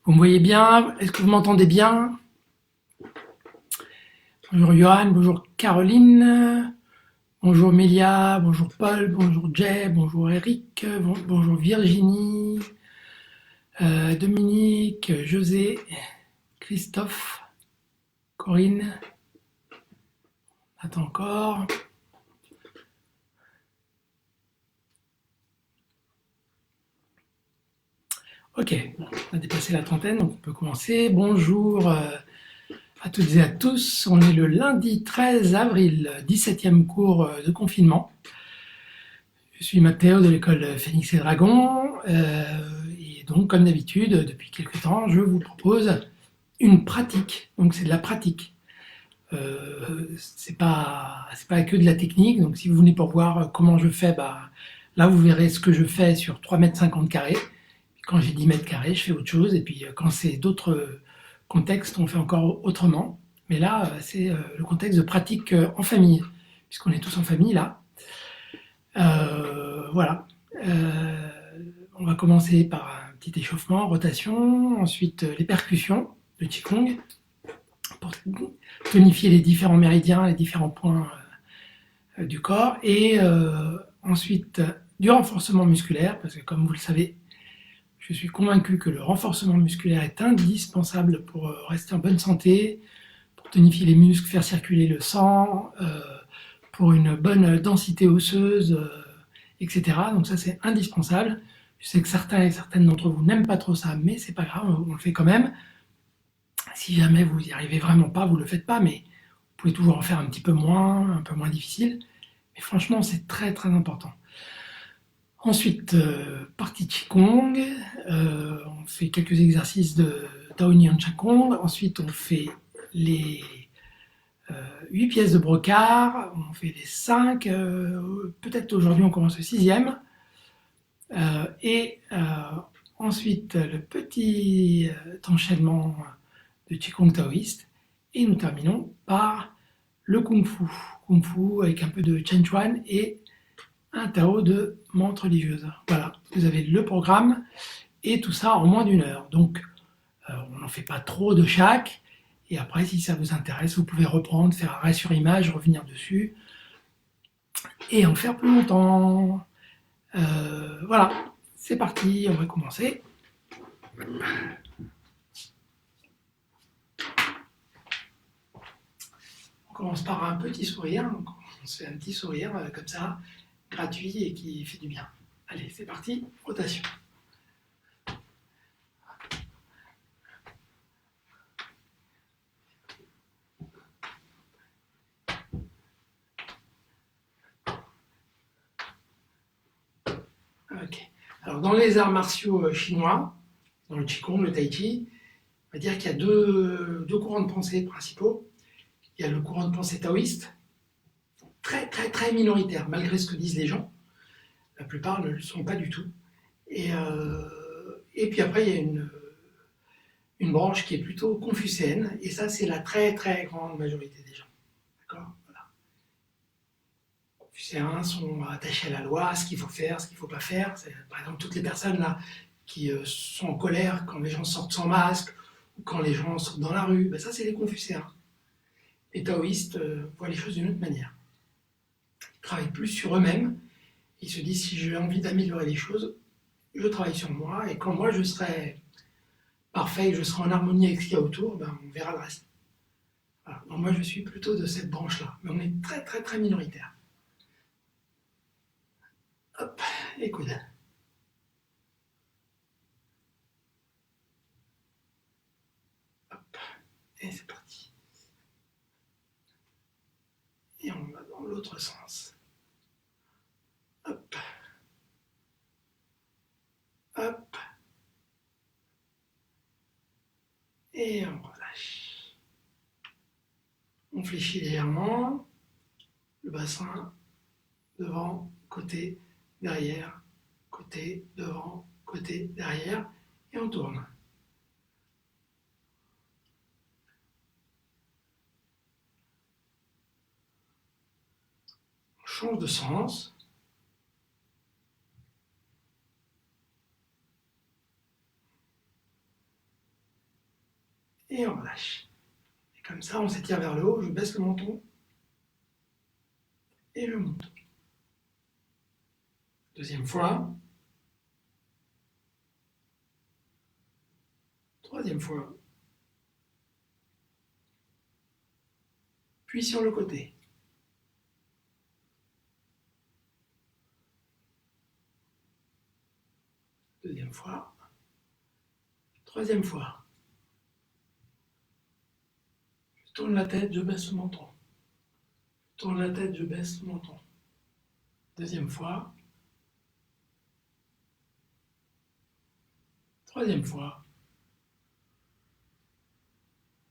Vous me voyez bien? Est-ce que vous m'entendez bien? Bonjour Johan, bonjour Caroline, bonjour Mélia, bonjour Paul, bonjour Jay, bonjour Eric, bonjour Virginie, Dominique, José, Christophe, Corinne, attends encore. Ok, on a dépassé la trentaine, donc on peut commencer. Bonjour à toutes et à tous. On est le lundi 13 avril, 17e cours de confinement. Je suis Mathéo de l'école Phoenix et Dragon, et donc comme d'habitude, depuis quelques temps, je vous propose une pratique. Donc c'est de la pratique. C'est pas que de la technique. Donc si vous venez pour voir comment je fais, bah, là vous verrez ce que je fais sur 3,50 m carrés. Quand j'ai 10 mètres carrés, je fais autre chose. Et puis quand c'est d'autres contextes, on fait encore autrement. Mais là, c'est le contexte de pratique en famille, puisqu'on est tous en famille là. Voilà. Euh, on va commencer par un petit échauffement, rotation, ensuite les percussions de Qigong pour tonifier les différents méridiens, les différents points du corps, et ensuite du renforcement musculaire, parce que comme vous le savez, je suis convaincu que le renforcement musculaire est indispensable pour rester en bonne santé, pour tonifier les muscles, faire circuler le sang, pour une bonne densité osseuse, etc. Donc ça c'est indispensable. Je sais que certains et certaines d'entre vous n'aiment pas trop ça, mais c'est pas grave, on le fait quand même. Si jamais vous n'y arrivez vraiment pas, vous le faites pas, mais vous pouvez toujours en faire un peu moins difficile. Mais franchement, c'est très très important. Ensuite, partie Qigong, on fait quelques exercices de Tao Nian Qigong. Ensuite, on fait les 8 pièces de brocart, on fait les 5, peut-être aujourd'hui on commence le sixième. Et ensuite, le petit enchaînement de Qigong taoïste. Et nous terminons par le Kung Fu. Kung Fu avec un peu de Chen Chuan et un Tao de menthe religieuse. Voilà, vous avez le programme et tout ça en moins d'une heure. Donc, on n'en fait pas trop de chaque. Et après, si ça vous intéresse, vous pouvez reprendre, faire arrêt sur image, revenir dessus et en faire plus longtemps. Voilà, c'est parti, on va commencer. On commence par un petit sourire, donc on se fait un petit sourire comme ça, gratuit et qui fait du bien. Allez, c'est parti, rotation. Ok. Alors dans les arts martiaux chinois, dans le Qigong, le Tai Chi, on va dire qu'il y a deux courants de pensée principaux. Il y a le courant de pensée taoïste, très très très minoritaire, malgré ce que disent les gens. La plupart ne le sont pas du tout. Et puis après, il y a une branche qui est plutôt confucéenne, et ça, c'est la très très grande majorité des gens. D'accord. Voilà. Les confucéens sont attachés à la loi, à ce qu'il faut faire, ce qu'il ne faut pas faire. Par exemple, toutes les personnes là qui sont en colère quand les gens sortent sans masque, ou quand les gens sortent dans la rue, ben ça, c'est les confucéens. Les taoïstes voient les choses d'une autre manière. Ils travaillent plus sur eux-mêmes. Ils se disent, si j'ai envie d'améliorer les choses, je travaille sur moi, et quand moi je serai parfait, que je serai en harmonie avec ce qu'il y a autour, ben, on verra le reste. Voilà. Donc moi je suis plutôt de cette branche-là, mais on est très très très minoritaire. Hop, les coudes. Hop, et c'est parti. Et on va dans l'autre sens. Hop, hop, et on relâche. On fléchit légèrement, le bassin, devant, côté, derrière, côté, devant, côté, derrière, et on tourne. On change de sens. et on relâche. Et comme ça, on s'étire vers le haut, je baisse le menton et je monte. Deuxième fois. Troisième fois. Puis sur le côté. Deuxième fois. Troisième fois. Je tourne la tête, je baisse le menton. Je tourne la tête, je baisse le menton. Deuxième fois. Troisième fois.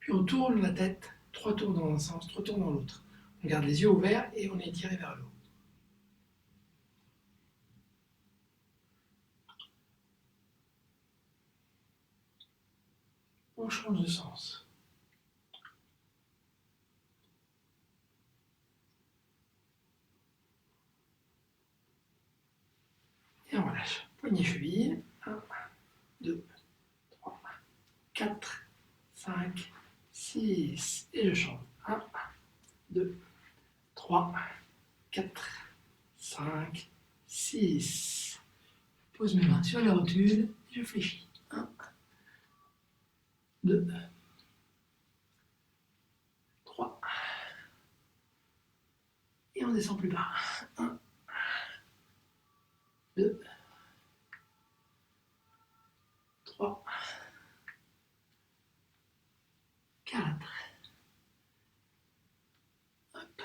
Puis on tourne la tête, 3 tours dans un sens, 3 tours dans l'autre. On garde les yeux ouverts et on est tiré vers le haut. On change de sens. Et on relâche. Poignet cheville. 1, 2, 3, 4, 5, 6. Et je change. 1, 2, 3, 4, 5, 6. Je pose mes mains sur la rotule et je fléchis. 1, 2, 3. Et on descend plus bas. 1, 2, 3, 4. Hop.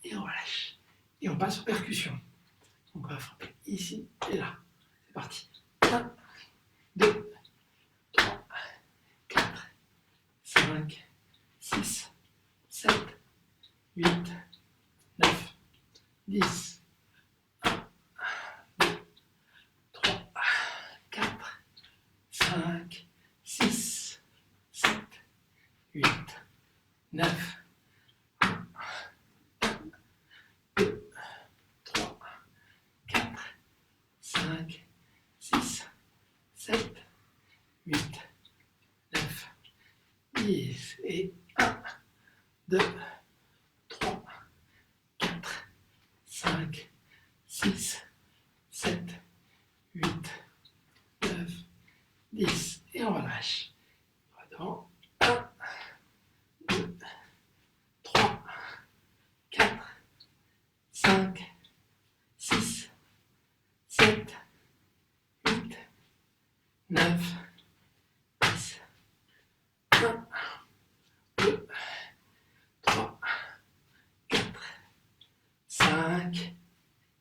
Et on relâche. Et on passe aux percussions. Donc on va frapper ici et là. C'est parti. 1, 2, 3, 4, 5, 6, 7, 8, 9, 10. 1, 2, 3, 4, 5, 6, 7, 8, 9. 2, 3, 4, 5, 6, 7, 8, 9, 10. Et 1, 2, 3, 4, 5, 6, 7, 8, 9, 10. Et on relâche. Devant. 1, 2, 3, 4, 5, 6, 7, 8, 9, 10. 1, 2, 3, 4, 5,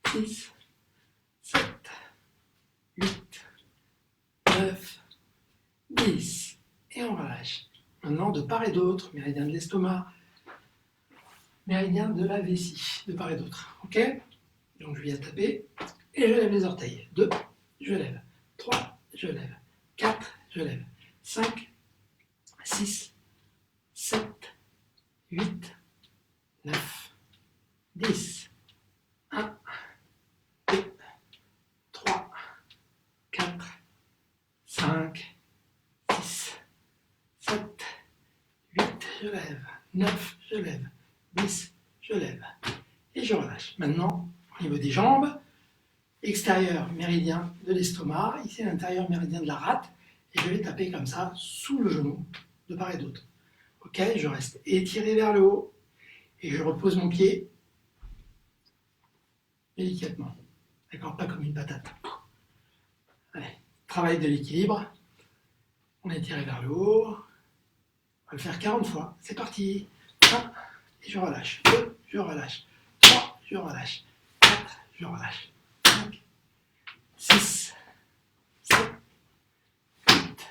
6, 7, 8, 9, 10. Et on relâche. Maintenant, de part et d'autre, méridien de l'estomac, méridien de la vessie, de part et d'autre. Ok? Donc je viens taper et je lève les orteils. 2, je lève. 3, je lève. 4, je lève. 5, 6, 7, 8, 9, 10. 1, 2, 3, 4, 5, 6, 7, 8, je lève. 9, je lève. 10, je lève. Et je relâche. Maintenant, au niveau des jambes, extérieur méridien de l'estomac, ici à l'intérieur méridien de la rate, et je vais taper comme ça sous le genou, de part et d'autre. Ok, je reste étiré vers le haut, et je repose mon pied délicatement. D'accord, pas comme une patate. Allez, travail de l'équilibre. On est tiré vers le haut. On va le faire 40 fois. C'est parti. 1, et je relâche. 2, je relâche. 3, je relâche. 4, je relâche. 5, 6, 7, 8,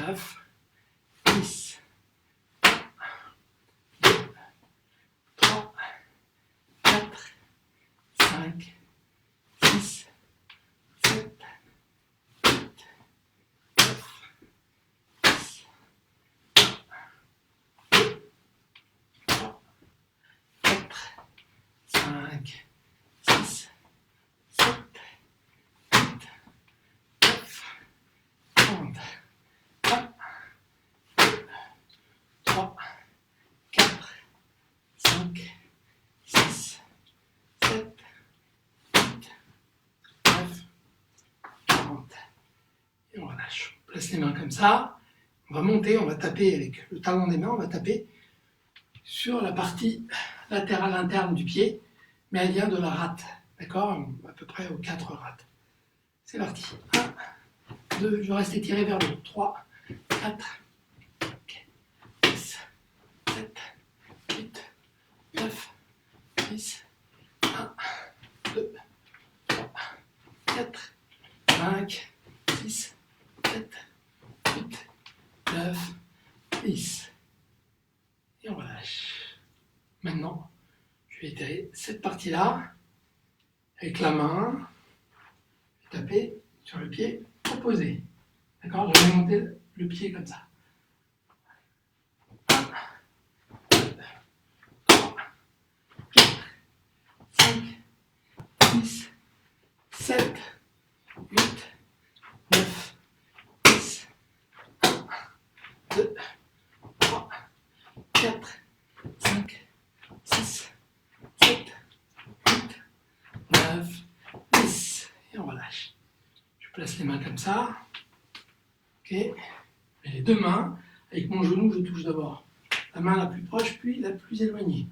9, 10, 2, 3, 4, 5, 6, 7, 8, 9, 10, 2, 3, 4, 5, 6, 7, 8, 9, 30. 1, 40. Et on relâche. On place les mains comme ça. On va monter, on va taper avec le talon des mains, on va taper sur la partie latérale interne du pied, méridien de la rate. D'accord? À peu près aux 4 rates. C'est parti. 1, 2, je reste étiré vers le haut. 3, 4, 6, 7, 8, 9, 10, 1, 2, 3, 4, 5, 6, 7, 8, 9, 10. Et on relâche. Maintenant, je vais étirer cette partie-là avec la main, taper sur le pied opposé. D'accord? Je vais monter le pied comme ça. 1, 2, 3, 4, 5, 6, 7, 8, 9, 10, 1, 2, 3, 4, 5, 6, 7, 8, 9, 10. Et on relâche. Je place les mains comme ça. Ok. Et les deux mains, avec mon genou, je touche d'abord la main la plus proche, puis la plus éloignée.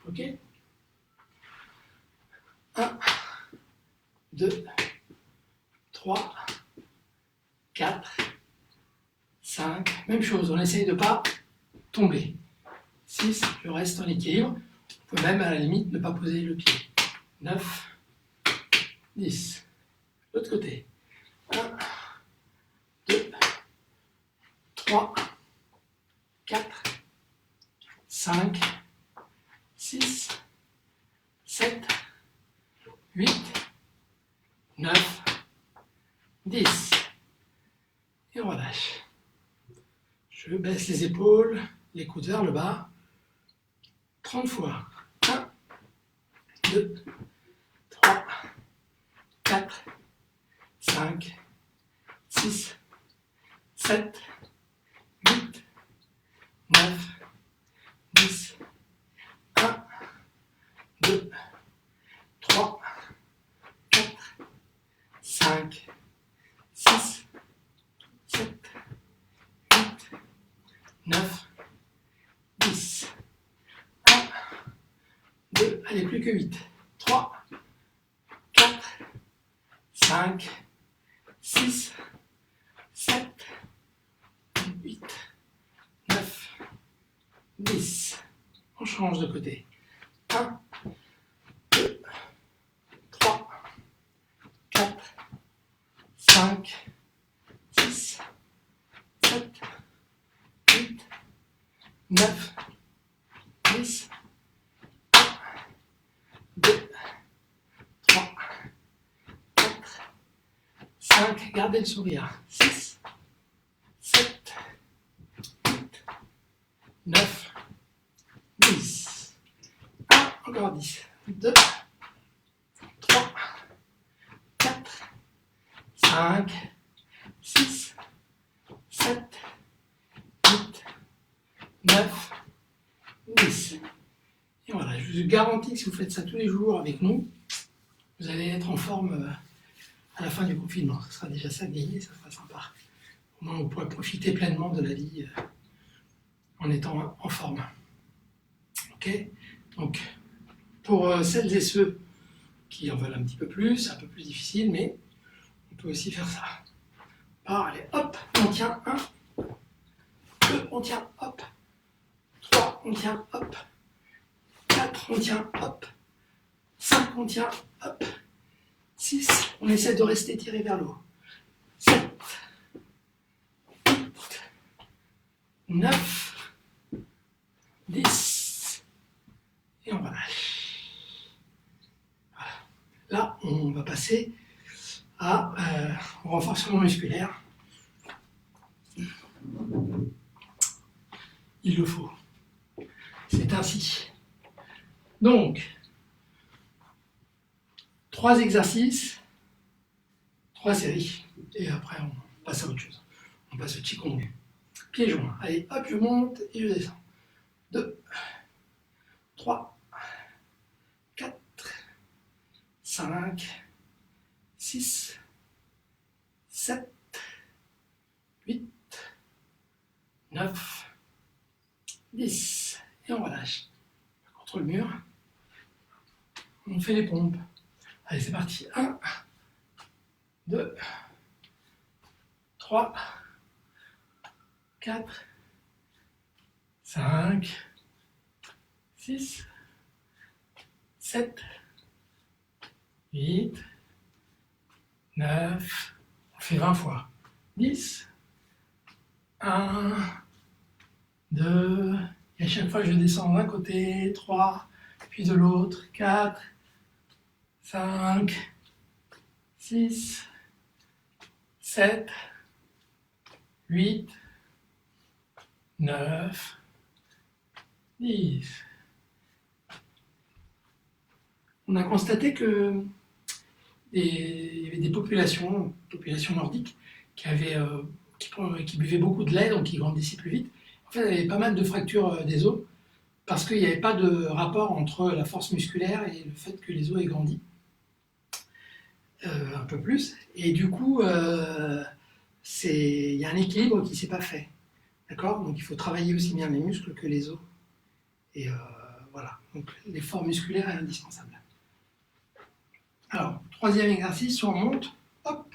Ok. 1, 2, 3, 4, 5. Même chose, on essaye de ne pas tomber. 6, je reste en équilibre. On peut même à la limite ne pas poser le pied. 9, 10. L'autre côté. 1, 2, 3, 4, 5, 6, 7, 8, 9, 10. Et on relâche. Je baisse les épaules, les coudes vers le bas. 30 fois. 1, 2, 3, 4, 5, 6, 7, 8, 9, 10, 1, 2, 3, 4, 5, 6, 7, 8, 9, 10. 1, 2, allez, plus que 8. 3, 4, 5, 6, 7, 8, 9, 10. On change de côté. 1, 2, 3, 4, 5, 6, 7, 8, 9, 10. 1, 2, 3, 4, 5. Gardez le sourire. 6, 7, 8, 9, 10. 1, encore 10. 2, 3, 4, 5, 6, 7, 8, 9, 10. Et voilà, je vous garantis que si vous faites ça tous les jours avec nous, vous allez être en forme à la fin du confinement. Ce sera déjà ça de gagner, ça sera sympa. Au moins, vous pourrez profiter pleinement de la vie en étant en forme. Ok? Donc, pour celles et ceux qui en veulent un petit peu plus, c'est un peu plus difficile, mais on peut aussi faire ça. Allez, hop, on tient 1, 2, on tient, hop, 3, on tient, hop, 4, on tient, hop, 5, on tient, hop, 6, on essaie de rester tiré vers le haut, 7, 8, 9, 10, et on relâche. Voilà. Là, on va passer au renforcement musculaire. Il le faut. C'est ainsi. Donc, 3 exercices, 3 séries, et après on passe à autre chose. On passe au Qigong. Pieds joints. Allez, hop, je monte et je descends. 2, 3, 4, 5, 6, 7, 8, 9, 10. Et on relâche. Contre le mur. On fait les pompes. Allez, c'est parti. 1, 2, 3, 4, 5, 6, 7, 8, 9, on fait 20 fois. 10, 1, 2, et à chaque fois je descends d'un côté, 3, puis de l'autre, 4, 5, 6, 7, 8, 9, 10. On a constaté que il y avait des populations nordiques, qui buvaient beaucoup de lait, donc qui grandissaient plus vite. En fait, il y avait pas mal de fractures des os, parce qu'il n'y avait pas de rapport entre la force musculaire et le fait que les os aient grandi un peu plus. Et du coup, il y a un équilibre qui ne s'est pas fait. D'accord? Donc il faut travailler aussi bien les muscles que les os. Et voilà, donc l'effort musculaire est indispensable. Alors, troisième exercice, soit on monte, hop,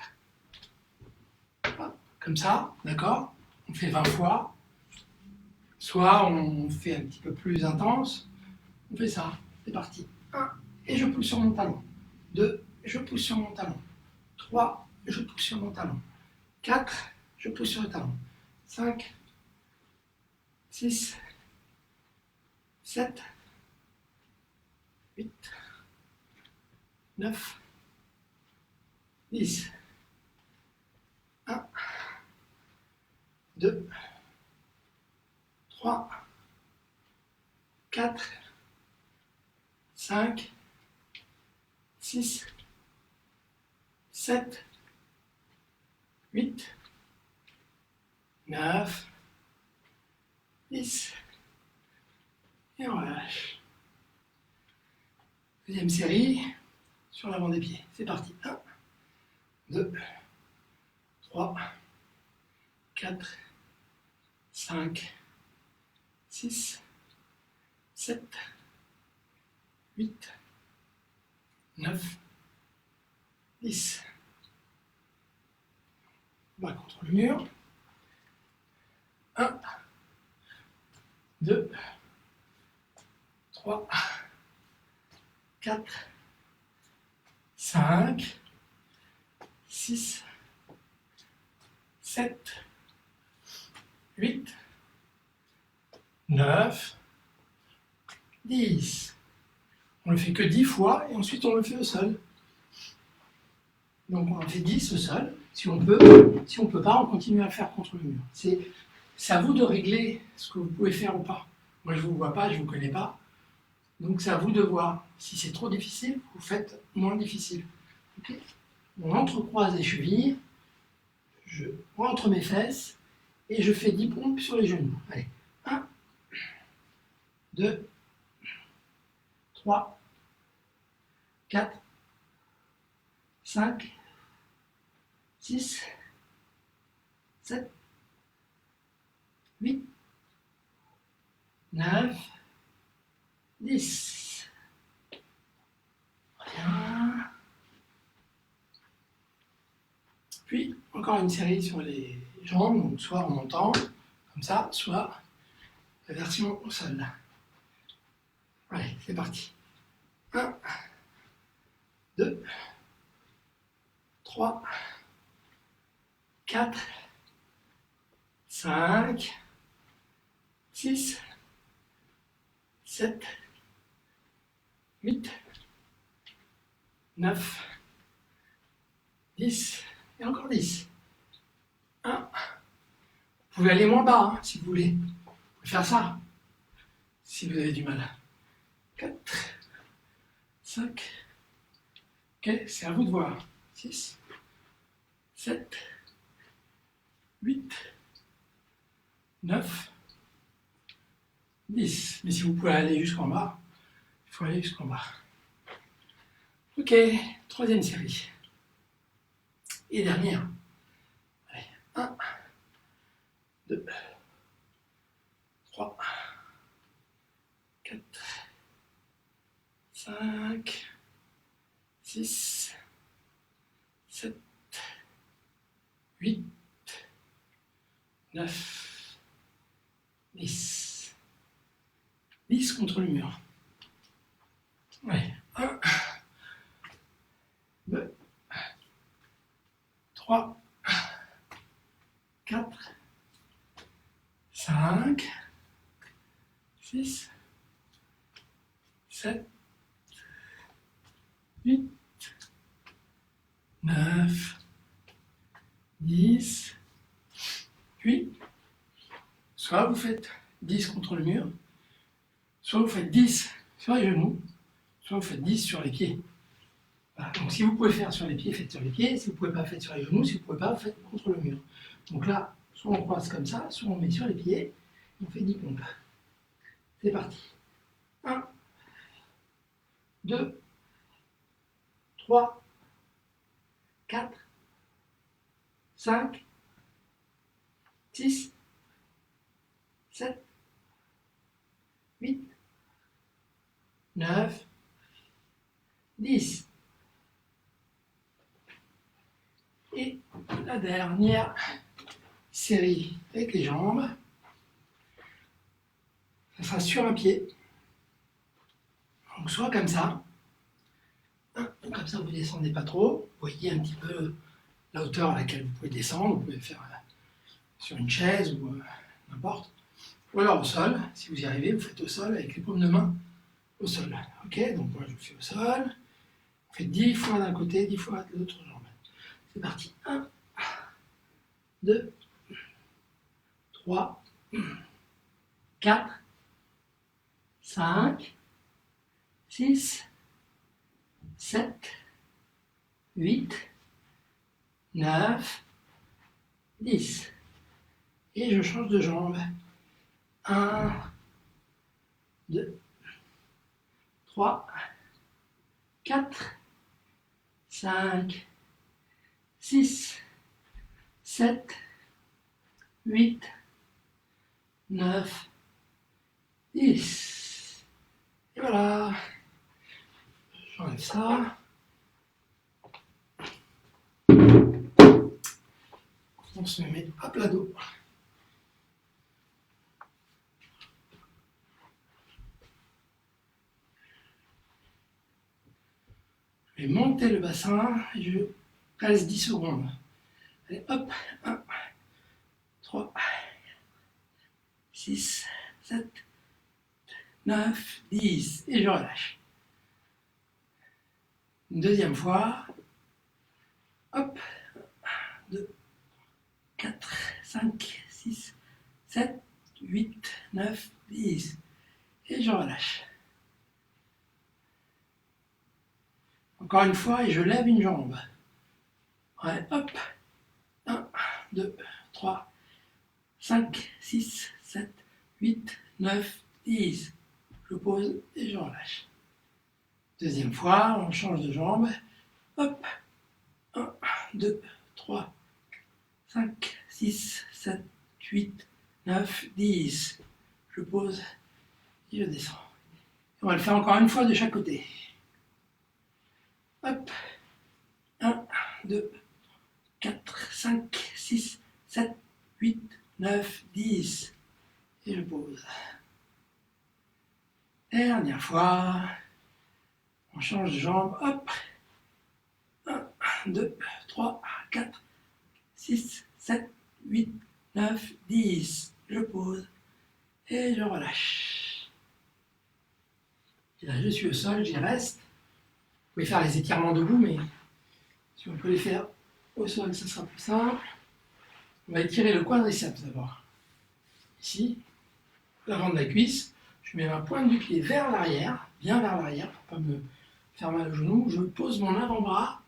hop, comme ça, d'accord? On fait 20 fois. Soit on fait un petit peu plus intense, on fait ça, c'est parti. 1, et je pousse sur mon talon. 2, je pousse sur mon talon. 3, je pousse sur mon talon. 4, je pousse sur le talon. 5, 6, 7, 8, 9, 10. 1, 2, 3, 4, 5, 6, 7, 8, 9, 10. Et on relâche. Deuxième série, sur l'avant des pieds. C'est parti. 1, 2, 3, 4, 5, 6, 7, 8, 9, 10. On va contre le mur. 1, 2, 3, 4, 5, 6, 7, 8, 9, 10. On le fait que 10 fois et ensuite on le fait au sol. Donc on en fait 10 au sol, si on peut. Si on ne peut pas, on continue à le faire contre le mur. C'est à vous de régler ce que vous pouvez faire ou pas. Moi je ne vous vois pas, je ne vous connais pas. Donc c'est à vous de voir. Si c'est trop difficile, vous faites moins difficile. Okay. On entrecroise les chevilles, je rentre mes fesses et je fais 10 pompes sur les genoux. Allez, 1, 2, 3, 4, 5, 6, 7, 8, 9, 10. Bien. Puis, encore une série sur les jambes, donc soit en montant, comme ça, soit la version au sol. Allez, c'est parti. 1, 2, 3, 4, 5, 6, 7, 8, 9, 10, et encore 10. 1. Vous pouvez aller moins bas hein, si vous voulez. Vous pouvez faire ça si vous avez du mal. 4, 5, ok, c'est à vous de voir. 6, 7, 8, 9, 10. Mais si vous pouvez aller jusqu'en bas, il faut aller jusqu'en bas. Ok, troisième série. Et dernière. 1, 2, 3, 4, 5, 6, 7, 8, 9, 10. 10 contre le mur. Ouais. 1, 2, 3, 4, 5, 6, 7, 8, 9, 10. Puis, soit vous faites 10 contre le mur, soit vous faites 10 sur les genoux, soit vous faites 10 sur les pieds. Voilà. Donc si vous pouvez faire sur les pieds, faites sur les pieds. Si vous ne pouvez pas, faites sur les genoux. Si vous ne pouvez pas, faites contre le mur. Donc là, soit on croise comme ça, soit on met sur les pieds, et on fait 10 pompes. C'est parti. 1, 2, 3, 4, 5, 6, 7, 8, 9, 10. Et la dernière série avec les jambes, ça sera sur un pied. Donc soit comme ça, comme ça vous ne descendez pas trop, vous voyez un petit peu la hauteur à laquelle vous pouvez descendre, vous pouvez faire sur une chaise ou n'importe. Ou alors au sol, si vous y arrivez, vous faites au sol avec les paumes de main au sol. Ok, donc moi je fais au sol, on fait 10 fois d'un côté, 10 fois de l'autre jambe. C'est parti. 1, 2, 3, 4, 5, 6, 7, 8, 9, 10. Et je change de jambe. 1, 2, 3, 4, 5, 6, 7, 8, 9, 10. Et voilà. J'enlève ça. On se met à plat dos. Je vais monter le bassin et je reste 10 secondes. Allez, hop, 1, 3, 6, 7, 9, 10. Et je relâche. Une deuxième fois. Hop, 2, 4, 5, 6, 7, 8, 9, 10. Et je relâche. Encore une fois, et je lève une jambe. Ouais, hop. 1, 2, 3, 5, 6, 7, 8, 9, 10. Je pose et je relâche. Deuxième fois, on change de jambe. Hop. 1, 2, 3, 5, 6, 7, 8, 9, 10. Je pose et je descends. On va le faire encore une fois de chaque côté. Hop. 1, 2, 4, 5, 6, 7, 8, 9, 10. Et je pose. Dernière fois. On change de jambe. Hop. 1, 2, 3, 4, 6, 7, 8, 9, 10. Je pose. Et je relâche. Et là, je suis au sol, j'y reste. Vous pouvez faire les étirements debout, mais si on peut les faire au sol, ce sera plus simple. On va étirer le quadriceps d'abord. Ici, l'avant de la cuisse. Je mets ma pointe du pied vers l'arrière, bien vers l'arrière, pour ne pas me faire mal au genou. Je pose mon avant-bras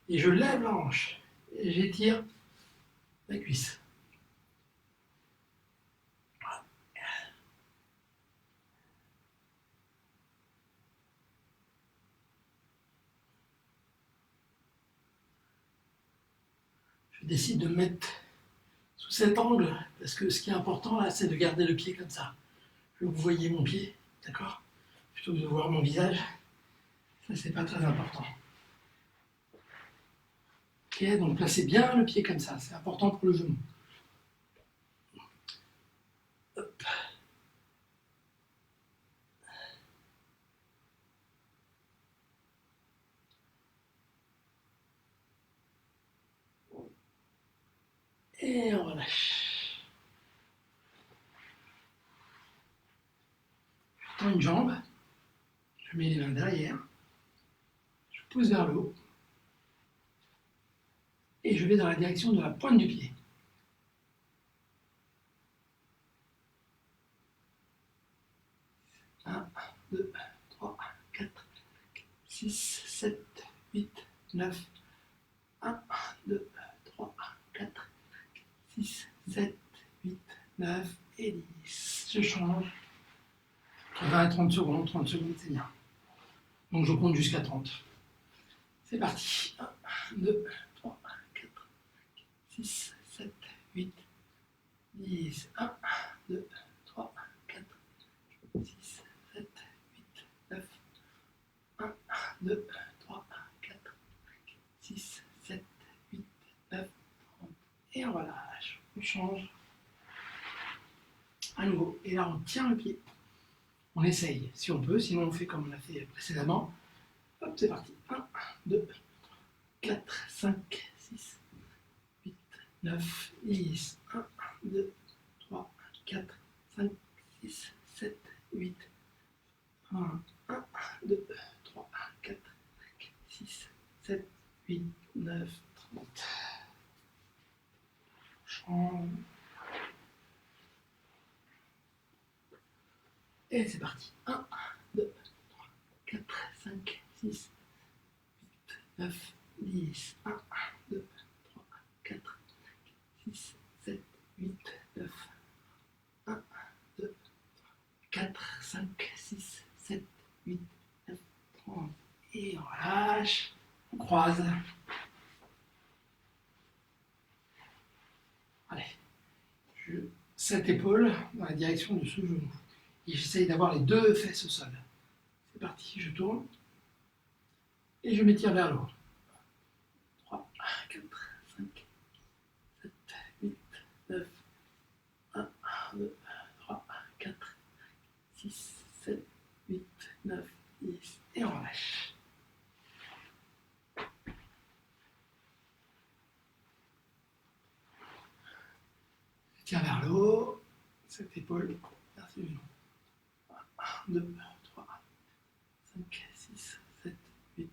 et je lève la hanche. Et j'étire la cuisse. Je décide de mettre sous cet angle, parce que ce qui est important là, c'est de garder le pied comme ça. Que vous voyez mon pied, d'accord? Plutôt que de voir mon visage, ça c'est pas très important. Ok, donc placez bien le pied comme ça, c'est important pour le genou. Hop. Et on relâche. Je tends une jambe, je mets les mains derrière, je pousse vers le haut, et je vais dans la direction de la pointe du pied. 1, 2, 3, 4, 6, 7, 8, 9. 1, 2, 3, 4, 6, 7, 8, 9 et 10. Je change. Entre 20 et 30 secondes. 30 secondes, c'est bien. Donc je compte jusqu'à 30. C'est parti. 1, 2, 3, 4, 6, 7, 8, 10. 1, 2, 3, 4, 6, 7, 8, 9. 1, 2, 3, 4, 6, 7, 8, 9, 30. Et on relâche. On change. À nouveau. Et là, on tient le pied. On essaye, si on peut, sinon on fait comme on a fait précédemment. Hop, c'est parti. 1, 2, 4, 5, 6, 8, 9, 10. 1, 2, 3, 4, 5, 6, 7, 8. 1, 2, 3, 4, 5, 6, 7, 8, 9, 30. Change. Et c'est parti. 1, 2, 3, 4, 5, 6, 8, 9, 10. 1, 2, 3, 4, 6, 7, 8, 9. 1, 2, 4, 5, 6, 7, 8, 9, 30. Et on relâche. On croise. Allez. Je cette épaule dans la direction de ce genou. Et j'essaye d'avoir les deux fesses au sol. C'est parti, je tourne. Et je m'étire vers le haut. 3, 4, 5, 7, 8, 9. 1, 2, 3, 4, 6, 7, 8, 9, 10. Et on relâche. Je tire vers le haut. Cette épaule vers ce genou. 1, 2, 3, 5, 6, 7, 8,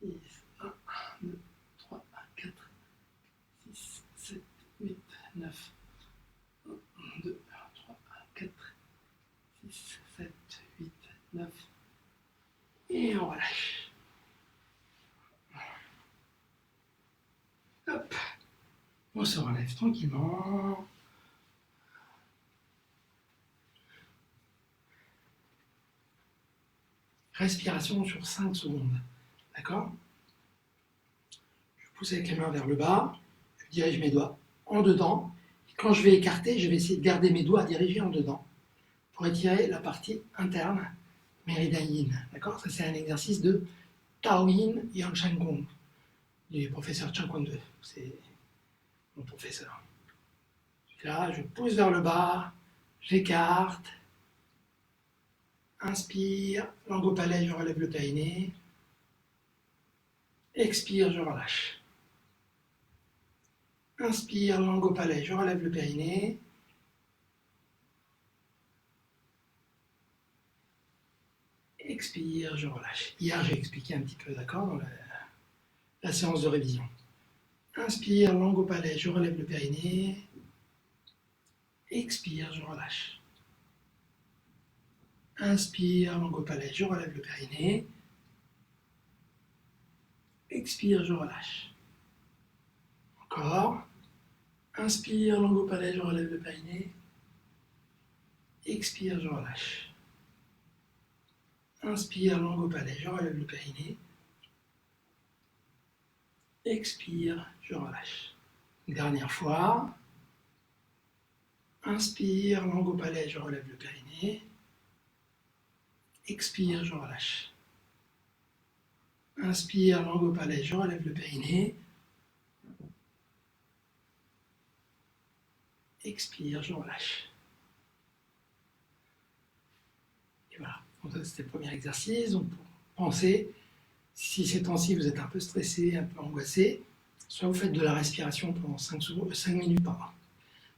10. 1, 2, 3, 4, 6, 7, 8, 9. 1, 2, 3, 4, 6, 7, 8, 9. Et on relâche. Hop. On se relève tranquillement. Respiration sur 5 secondes. D'accord? Je pousse avec les mains vers le bas. Je dirige mes doigts en dedans. Et quand je vais écarter, je vais essayer de garder mes doigts dirigés en dedans pour étirer la partie interne méridienne. D'accord? Ça, c'est un exercice de Taoyin Yang Shan Gong du professeur Chan Kwon-de. C'est mon professeur. Là, je pousse vers le bas, j'écarte. Inspire, langue au palais, je relève le périnée. Expire, je relâche. Inspire, langue au palais, je relève le périnée. Expire, je relâche. Hier, j'ai expliqué un petit peu, d'accord, dans la séance de révision. Inspire, langue au palais, je relève le périnée. Expire, je relâche. Inspire, langue au palais, je relève le périnée. Expire, je relâche. Encore. Inspire, langue au palais, je relève le périnée. Expire, je relâche. Inspire, langue au palais, je relève le périnée. Expire, je relâche. Une dernière fois. Inspire, langue au palais, je relève le périnée. Expire, je relâche. Inspire, langue au palais, je relève le périnée. Expire, je relâche. Et voilà. Donc ça, c'était le premier exercice. Donc pour penser, si ces temps-ci vous êtes un peu stressé, un peu angoissé, soit vous faites de la respiration pendant 5 minutes, pardon.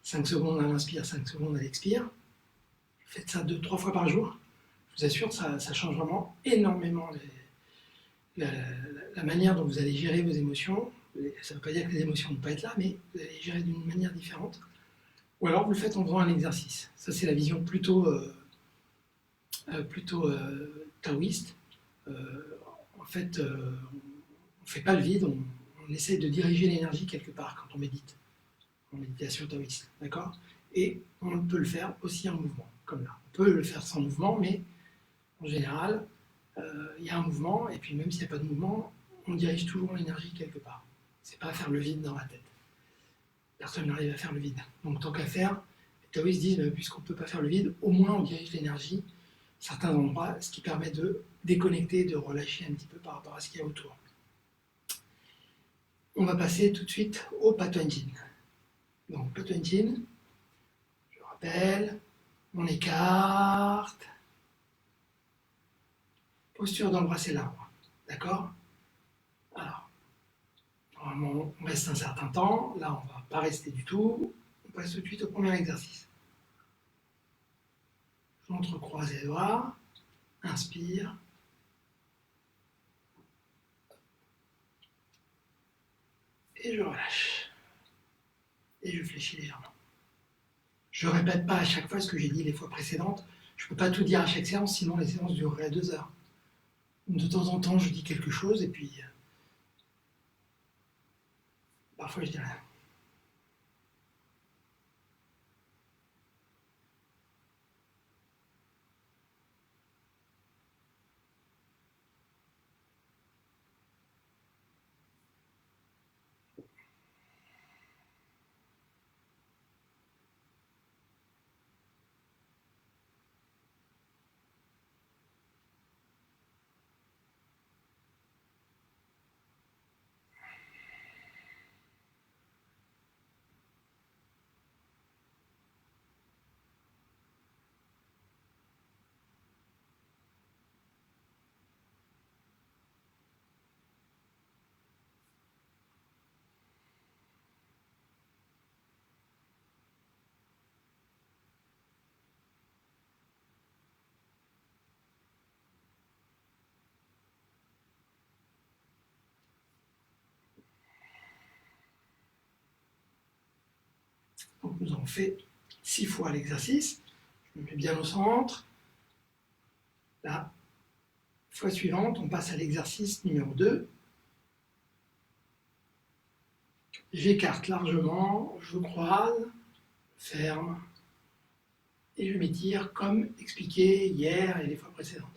5 secondes à l'inspire, 5 secondes à l'expire. Faites ça 2-3 fois par jour. Je vous assure, ça change vraiment énormément la manière dont vous allez gérer vos émotions. Ça ne veut pas dire que les émotions ne vont pas être là, mais vous allez les gérer d'une manière différente. Ou alors vous le faites en faisant un exercice. Ça, c'est la vision plutôt taoïste. En fait, on ne fait pas le vide, on essaie de diriger l'énergie quelque part quand on médite, en méditation taoïste. D'accord? Et on peut le faire aussi en mouvement, comme là. On peut le faire sans mouvement, mais en général, il y a un mouvement, et puis même s'il n'y a pas de mouvement, on dirige toujours l'énergie quelque part. C'est pas faire le vide dans la tête. Personne n'arrive à faire le vide. Donc tant qu'à faire, les taoïstes disent, puisqu'on ne peut pas faire le vide, au moins on dirige l'énergie à certains endroits, ce qui permet de déconnecter, de relâcher un petit peu par rapport à ce qu'il y a autour. On va passer tout de suite au Patuanjin. Donc Patuanjin, je rappelle, on écarte, posture d'embrasser l'arbre. D'accord? Alors, normalement, on reste un certain temps. Là, on ne va pas rester du tout. On passe tout de suite au premier exercice. J'entrecroise les doigts. Inspire. Et je relâche. Et je fléchis légèrement. Je ne répète pas à chaque fois ce que j'ai dit les fois précédentes. Je ne peux pas tout dire à chaque séance, sinon les séances dureraient 2 heures. De temps en temps, je dis quelque chose et puis parfois je dis rien. Donc nous avons fait 6 fois l'exercice. Je me mets bien au centre. La fois suivante, on passe à l'exercice numéro 2. J'écarte largement, je croise, ferme, et je m'étire comme expliqué hier et les fois précédentes.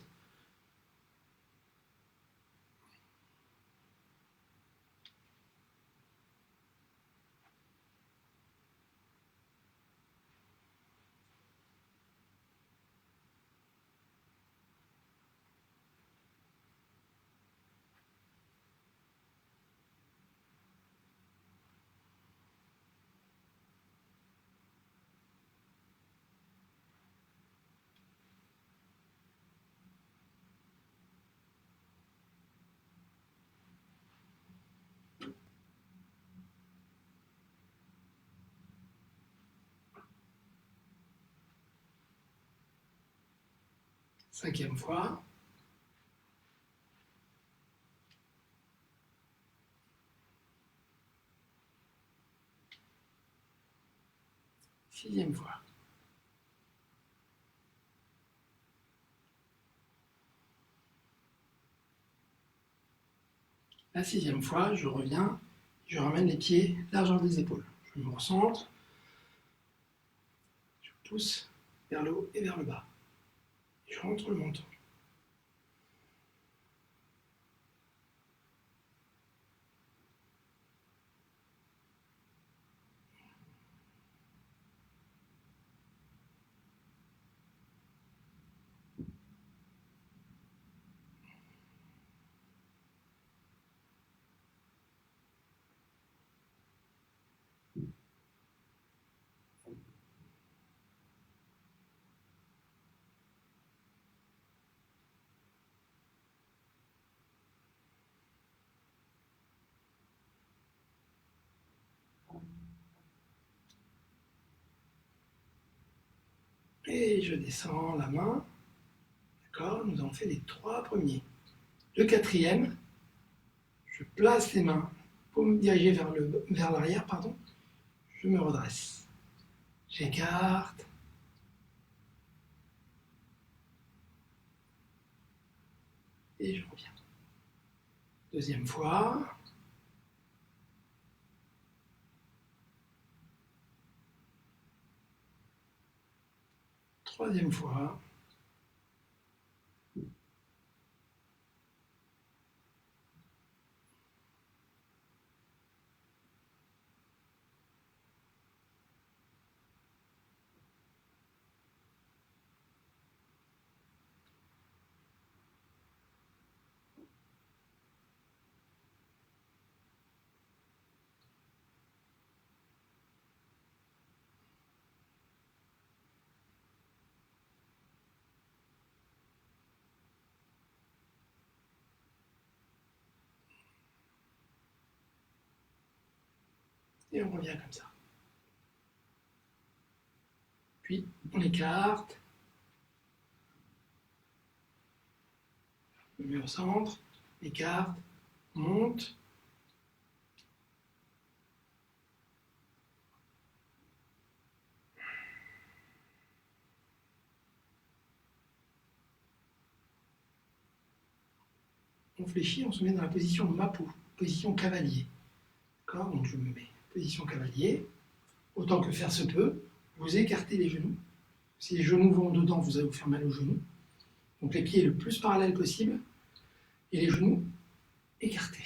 Cinquième fois. Sixième fois. La sixième fois, je reviens, je ramène les pieds largeur des épaules. Je me recentre, je pousse vers le haut et vers le bas. Je rentre le menton. Et je descends la main. D'accord? Nous avons fait les 3 premiers. Le 4e, je place les mains pour me diriger vers l'arrière, pardon. Je me redresse. J'écarte. Et je reviens. 2e fois. 3e fois. Et on revient comme ça. Puis on écarte. On met au centre. Écarte. Monte. On fléchit, on se met dans la position Mapu, position cavalier. D'accord? Donc je me mets position cavalier. Autant que faire se peut, vous écartez les genoux. Si les genoux vont dedans, vous allez vous faire mal aux genoux. Donc les pieds le plus parallèles possible et les genoux écartés.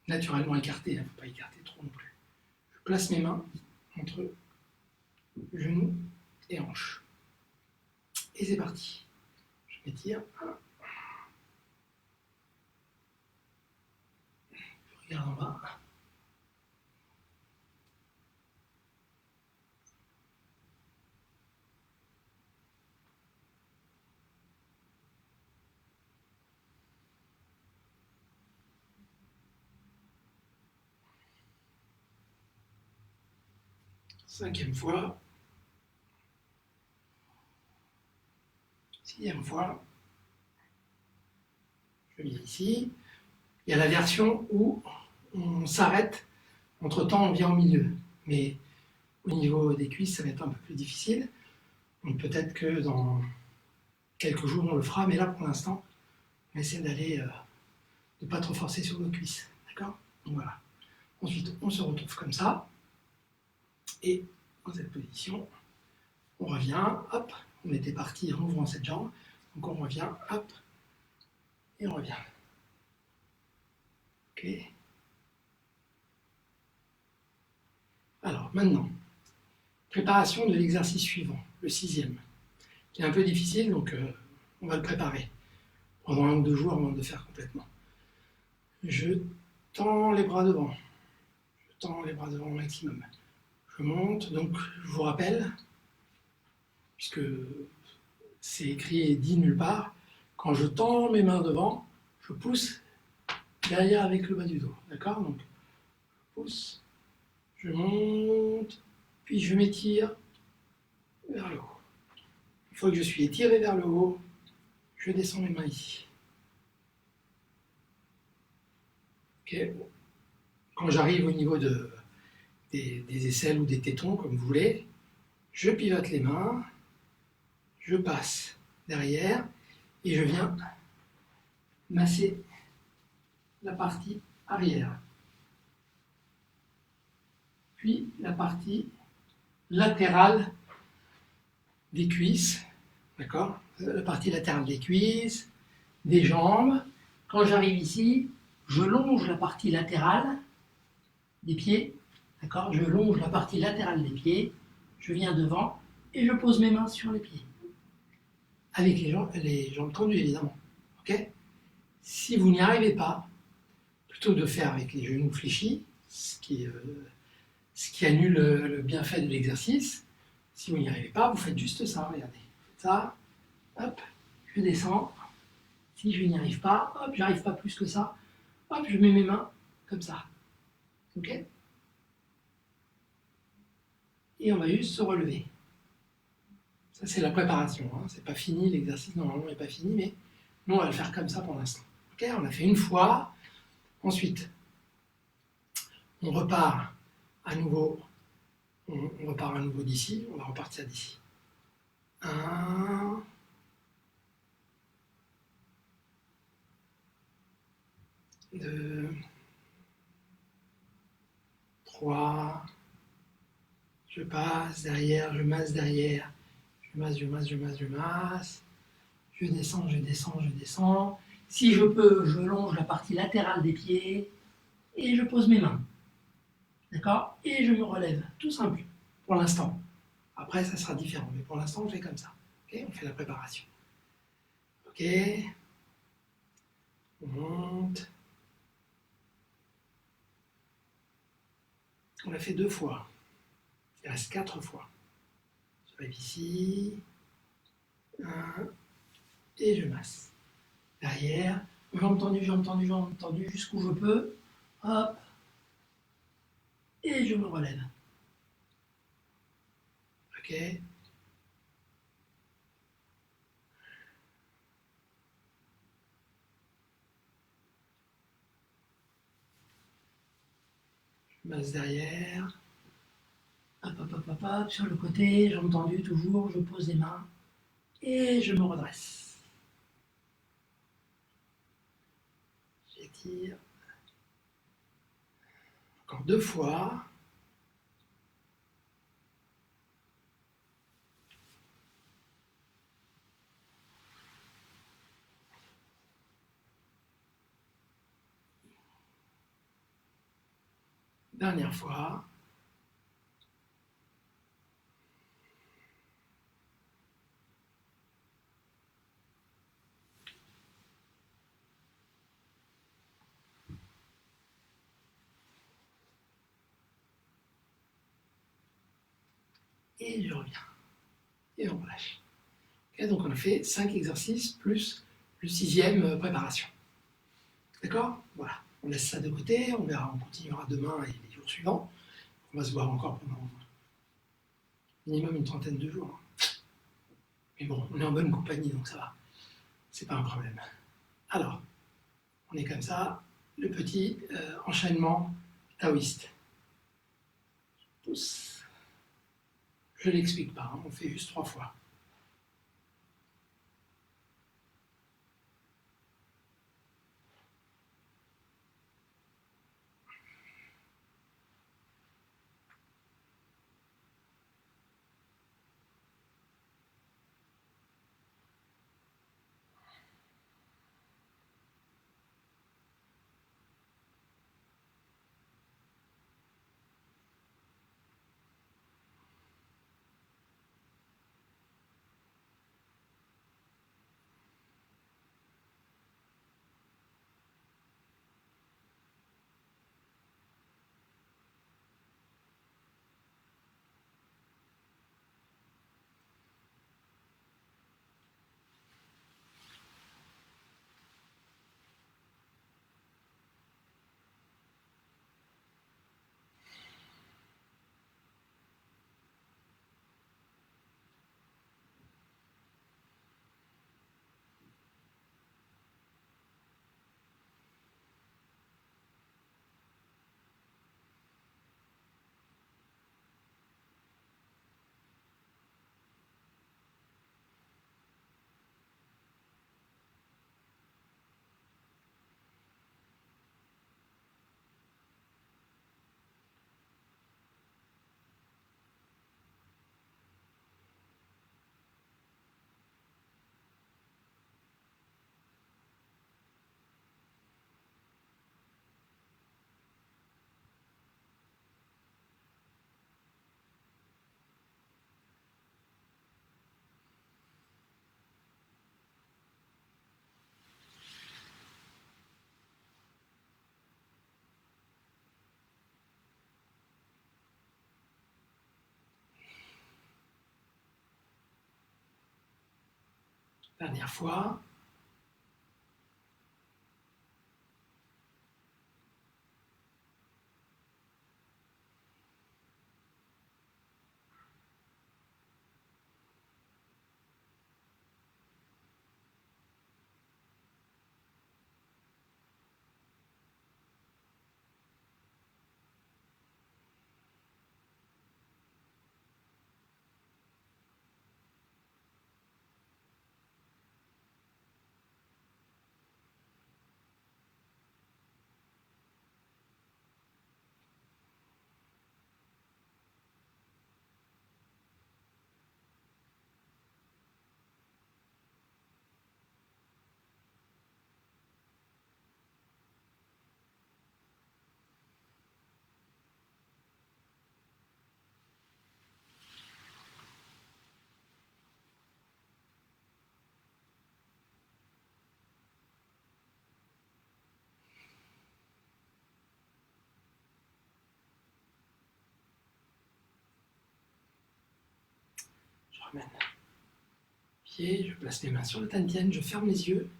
Naturellement écartés, il ne faut pas écarter trop non plus. Je place mes mains entre genoux et hanches. Et c'est parti. Je m'étire. Je regarde en bas. Cinquième fois. 6e fois. Je viens ici. Il y a la version où on s'arrête, entre-temps on vient au milieu. Mais au niveau des cuisses, ça va être un peu plus difficile. Donc peut-être que dans quelques jours on le fera, mais là pour l'instant, on essaie d'aller, de ne pas trop forcer sur nos cuisses. D'accord? Donc voilà. Ensuite, on se retrouve comme ça. Et dans cette position, on revient, hop, on était parti en ouvrant cette jambe. Donc on revient, hop, et on revient. Ok. Alors maintenant, préparation de l'exercice suivant, le 6e, qui est un peu difficile, donc on va le préparer pendant 1 ou 2 jours avant de le faire complètement. Je tends les bras devant. Je tends les bras devant au maximum. Je monte, donc je vous rappelle, puisque c'est écrit et dit nulle part, quand je tends mes mains devant, je pousse derrière avec le bas du dos. D'accord? Donc je pousse, je monte, puis je m'étire vers le haut. Une fois que je suis étiré vers le haut, je descends mes mains ici. Okay. Quand j'arrive au niveau des aisselles ou des tétons, comme vous voulez, je pivote les mains, je passe derrière et je viens masser la partie arrière. Puis la partie latérale des cuisses, d'accord? La partie latérale des cuisses, des jambes. Quand j'arrive ici, je longe la partie latérale des pieds, d'accord? Je longe la partie latérale des pieds, je viens devant et je pose mes mains sur les pieds. Avec les jambes tendues, évidemment. Ok? Si vous n'y arrivez pas, plutôt de faire avec les genoux fléchis, ce qui annule le bienfait de l'exercice, si vous n'y arrivez pas, vous faites juste ça, regardez. Faites ça, hop, je descends. Si je n'y arrive pas, hop, j'arrive pas plus que ça, hop, je mets mes mains comme ça. Ok? Et on va juste se relever. Ça, c'est la préparation. Hein. C'est pas fini, l'exercice normalement n'est pas fini, mais nous, on va le faire comme ça pour l'instant. Ok, on a fait une fois. Ensuite, on repart à nouveau. On repart à nouveau d'ici. On va repartir d'ici. 1, 2, 3. Je passe derrière, je masse derrière. Je masse, je masse, je masse, je masse. Je descends, je descends, je descends. Si je peux, je longe la partie latérale des pieds et je pose mes mains. D'accord? Et je me relève. Tout simple. Pour l'instant. Après, ça sera différent. Mais pour l'instant, on fait comme ça. Ok? On fait la préparation. Ok? On monte. On l'a fait 2 fois. Il reste 4 fois. J'arrive ici. 1. Et je masse. Derrière. Jambes tendues, jambes tendues, jambes tendues jusqu'où je peux. Hop. Et je me relève. Ok? Je masse derrière. Hop, hop, hop, hop, hop, sur le côté, jambes tendues toujours, je pose les mains et je me redresse. J'étire. Encore 2 fois. Dernière fois. Et je reviens. Et on relâche. Okay, donc on a fait 5 exercices plus le 6e préparation. D'accord? Voilà. On laisse ça de côté, on verra, on continuera demain et les jours suivants. On va se voir encore pendant minimum une trentaine de jours. Mais bon, on est en bonne compagnie, donc ça va. C'est pas un problème. Alors, on est comme ça, le petit enchaînement taoïste. Pousse. Je ne l'explique pas, hein, on fait juste 3 fois. Dernière fois. ramène. Pied, je place mes mains sur le Tantian, je ferme les yeux.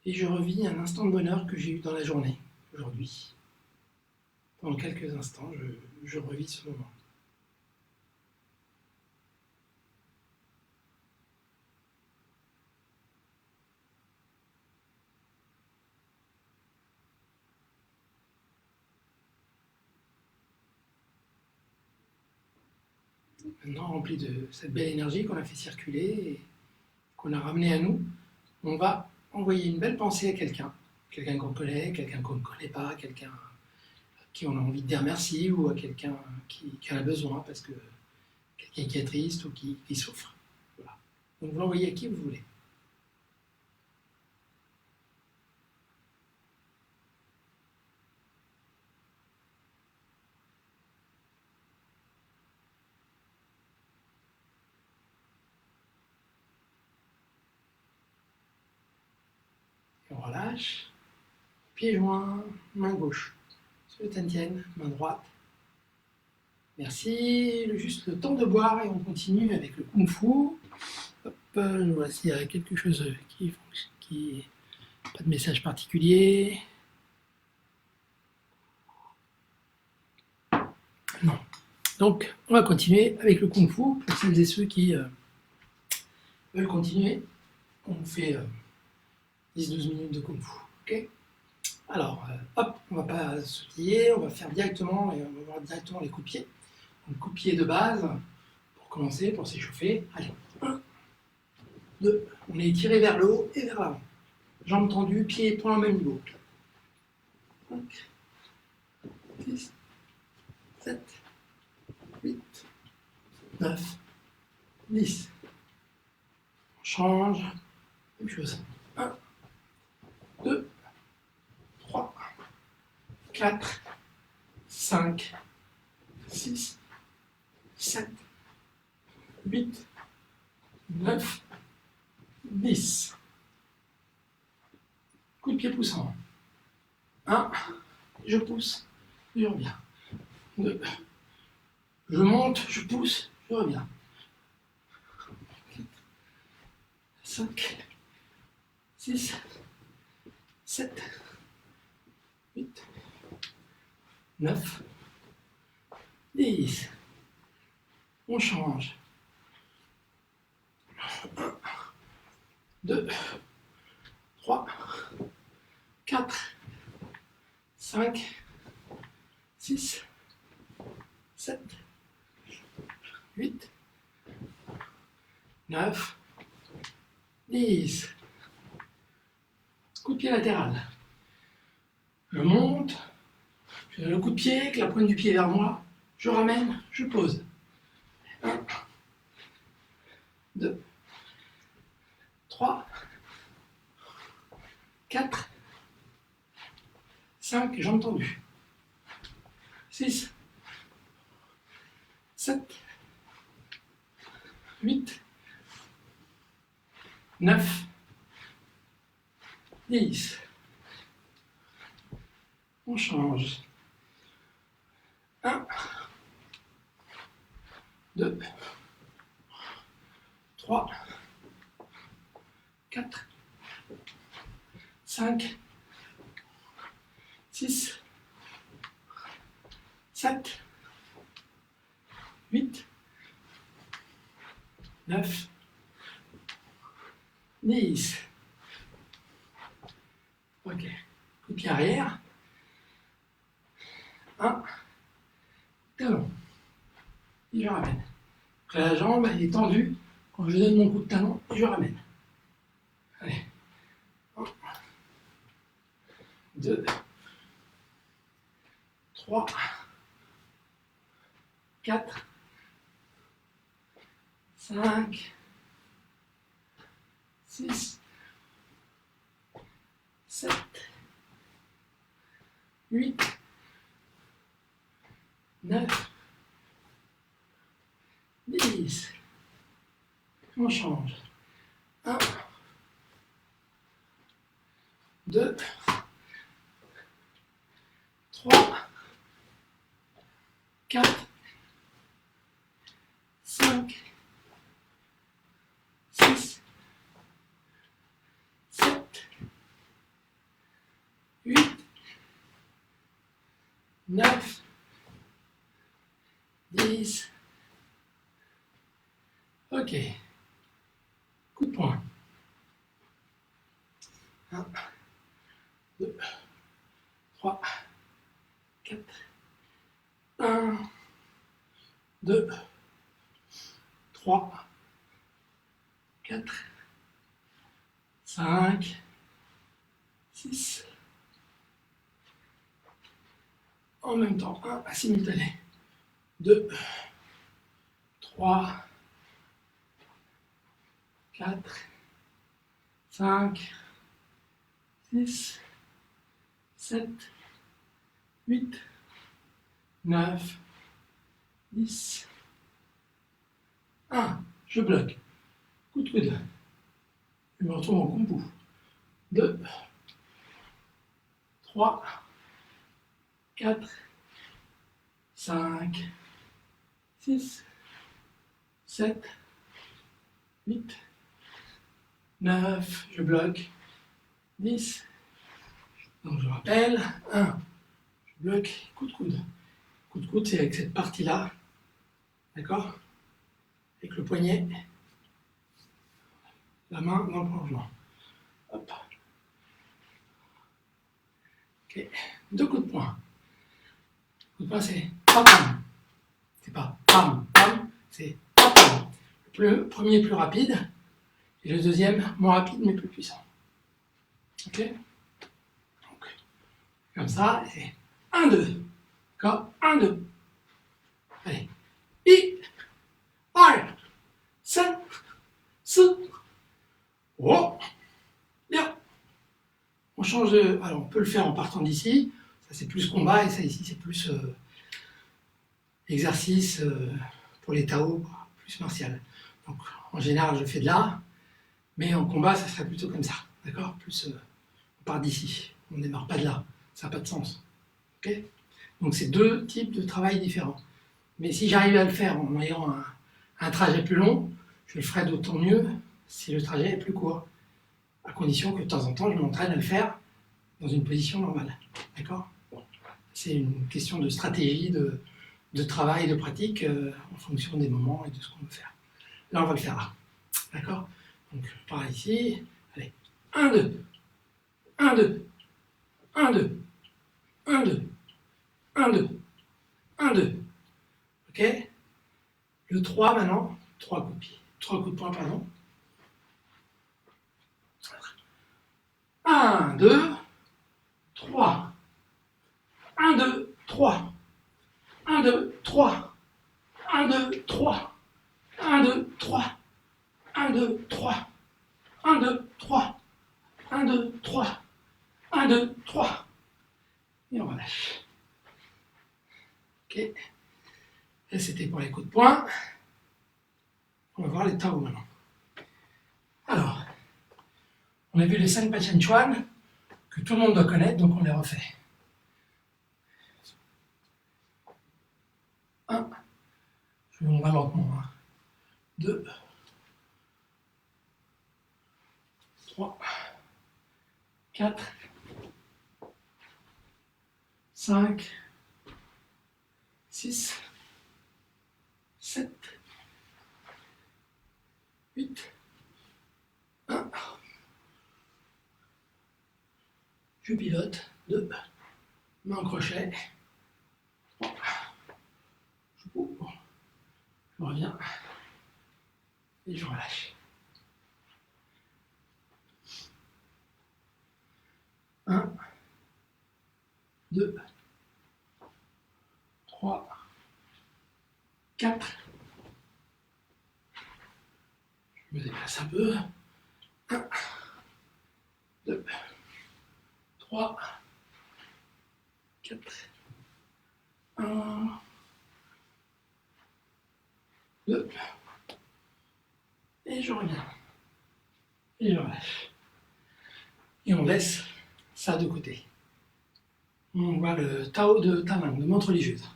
Et je revis un instant de bonheur que j'ai eu dans la journée, aujourd'hui. Pendant quelques instants, je revis ce moment. Maintenant, rempli de cette belle énergie qu'on a fait circuler et qu'on a ramené à nous, on va envoyer une belle pensée à quelqu'un. Quelqu'un qu'on connaît, quelqu'un qu'on ne connaît pas, quelqu'un à qui on a envie de dire merci ou à quelqu'un qui en a besoin parce que quelqu'un qui est triste ou qui souffre. Voilà. Donc vous l'envoyez à qui vous voulez. Et on relâche. Pied joint, main gauche. Sur le Tantian, main droite. Merci. Juste le temps de boire et on continue avec le Kung Fu. Hop, je vois s'il y a quelque chose qui pas de message particulier. Non. Donc, on va continuer avec le Kung Fu. Pour celles et ceux qui veulent continuer, on fait 10-12 minutes de Kung Fu. Okay, alors, hop, on ne va pas sautiller, on va faire directement, et on va voir directement les coups de pied. Donc, coup de pied de base, pour commencer, pour s'échauffer. Allez, 1, 2, on est tiré vers le haut et vers l'avant. Jambes tendues, pieds et poings au même niveau. 5, 6, 7, 8, 9, 10. On change. Même chose. 1, 2, 3, 4, 5, 6, 7, 8, 9, 10. Coup de pied poussant. 1, je pousse, je reviens. 2, je monte, je pousse, je reviens. 5, 6, 7, 8, 9, 10. On change. 1, 2, 3, 4, 5, 6, 7, 8, 9, 10. Coup de pied latéral. Je monte, je donne le coup de pied, avec la pointe du pied vers moi, je ramène, je pose. 1, 2, 3, 4, 5, jambes tendues. 6, 7, 8, 9, 10. On change. 1, 2, 3, 4, 5, 6, 7, 8, 9, 10. Ok. Coup de pied arrière. 1, talon. Et je ramène. Donc là, la jambe elle est tendue. Quand je donne mon coup de talon, je ramène. Allez. 1, 2, 3, 4, 5, 6, 7, 8, 9, 10. On change. 1, 2, 3, 4, 9, 10. Ok. Coup de poing. 1, 2, 3, 4. 1, 2, 3, 4, 5, 6. En même temps, 1 simultané. 2, 3, 4, 5, 6, 7, 8, 9, 10. 1, je bloque. Coup de coude. Je me retrouve en combo. 2, 3, 4, 5, 6, 7, 8, 9, je bloque. 10. Donc je rappelle, 1, je bloque, coup de coude. Coup de coude, c'est avec cette partie-là, d'accord? Avec le poignet, la main dans le prolongement. Hop. Ok, 2 coups de poing. Coup de poing, c'est pam. C'est pas pam, pam, c'est pam. Le premier plus rapide, et le deuxième moins rapide mais plus puissant. Ok? Donc, comme ça, c'est 1, 2. D'accord? 1, 2. Allez. I, R, 5, 6. Oh! Bien. On change de. Alors, on peut le faire en partant d'ici. Ça, c'est plus combat, et ça, ici, c'est plus exercice pour les Tao, plus martial. Donc, en général, je fais de là, mais en combat, ça serait plutôt comme ça. D'accord? Plus, on part d'ici. On ne démarre pas de là. Ça n'a pas de sens. Ok? Donc, c'est 2 types de travail différents. Mais si j'arrive à le faire en ayant un trajet plus long, je le ferai d'autant mieux si le trajet est plus court. À condition que de temps en temps, je m'entraîne à le faire dans une position normale. D'accord? Bon. C'est une question de stratégie, de travail, de pratique, en fonction des moments et de ce qu'on veut faire. Là, on va le faire là. D'accord? Donc, par ici. Allez. 1, 2. 1, 2. 1, 2. 1, 2. 1, 2. 1, 2. Ok? Le 3 maintenant. 3 coups de pied. 3 coups de poing, pardon. 1, 2, 3. 1, 2, 3. 1, 2, 3. 1, 2, 3. 1, 2, 3. 1, 2, 3. 1, 2, 3. 1, 2, 3. 1, 2, 3. Et on relâche. Ok. Et c'était pour les coups de poing. On va voir les Tao maintenant. Alors, on a vu les 5 Pachen Chuan, que tout le monde doit connaître, donc on les refait. 1. On va lentement. 2. 3. 4. 5. 6. 7. 8. 1. Je pilote. 2. Main en crochet. 3. Je cours. Je reviens. Et je relâche. 1. 2. 3. 4. Je me déplace un peu. 1. 2. 3. 4. 1. 2. Et je reviens. Et je relâche. Et on laisse ça de côté. On voit le Tao de Tamang, de montre religieuse.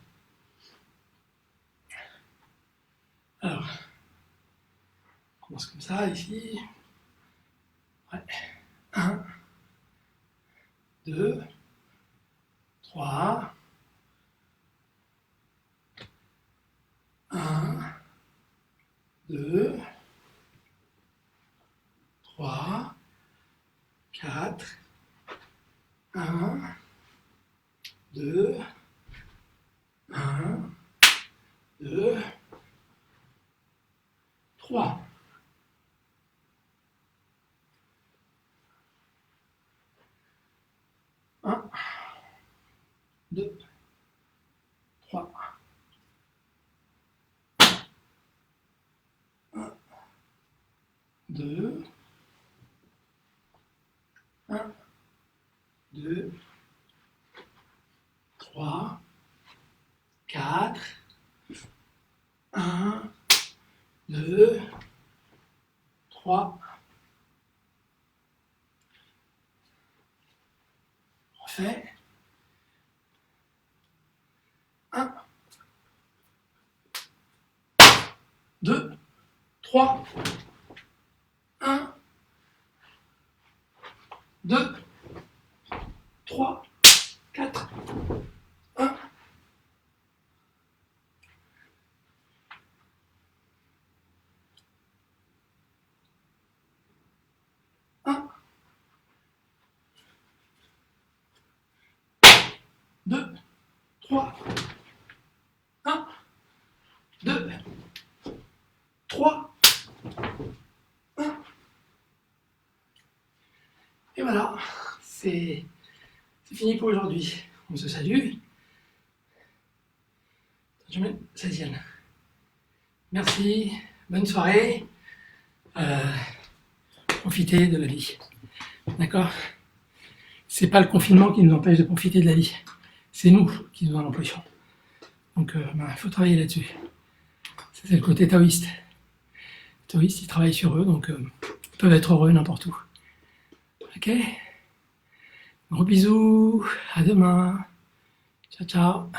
Alors, on commence comme ça, ici. Ouais. 1, 2, 3, 1, 2, 3, 4, 1, 2, 1, 2, 3. 1, 2, 3. 1, 2, 1, 2, 3, 4, 1, 2, 3. Refait. 1, 2, 3. 1, 2, 3, 4. 1, 1, 2, 3. 1, 2, 3. 1. Et voilà, c'est fini pour aujourd'hui. On se salue. Sazienne. Merci, bonne soirée. Profitez de la vie. D'accord? C'est pas le confinement qui nous empêche de profiter de la vie. C'est nous qui nous en empêchons. Donc, il faut travailler là-dessus. C'est le côté taoïste. Les taoïstes, ils travaillent sur eux, donc ils peuvent être heureux n'importe où. Ok? Gros bisous, à demain. Ciao, ciao.